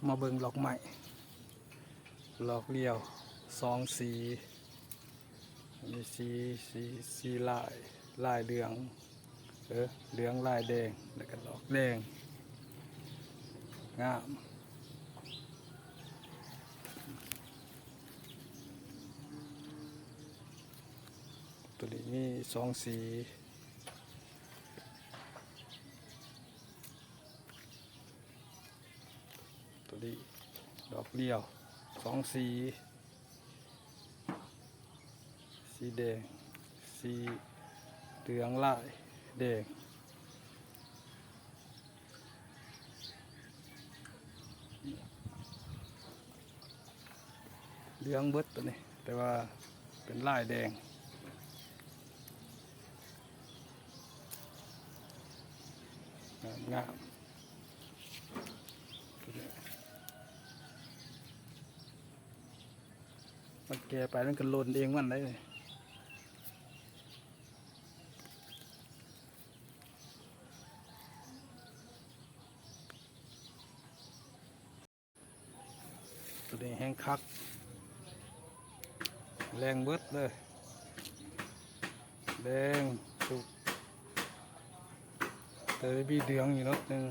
มาเบิ่งหลอกใหม่หลอกเลี้ยวสองสีมีสีลายเหลืองเหลืองลายแดงแล้วก็หลอกแดงงามตัวนี้มีสองสีตัวนี้ดอกเลี้ยวสองสีแดงสีเหลืองลายแดงเหลืองเบิดตัวนี้แต่ว่าเป็นลายแดงงามมันแก่ไปแล้วก็หล่นเองมันได้เลยตัวนี้แห้งคักแรงเบิดเลยแดงสุกแต่มีเหลืองอยู่นิดนึง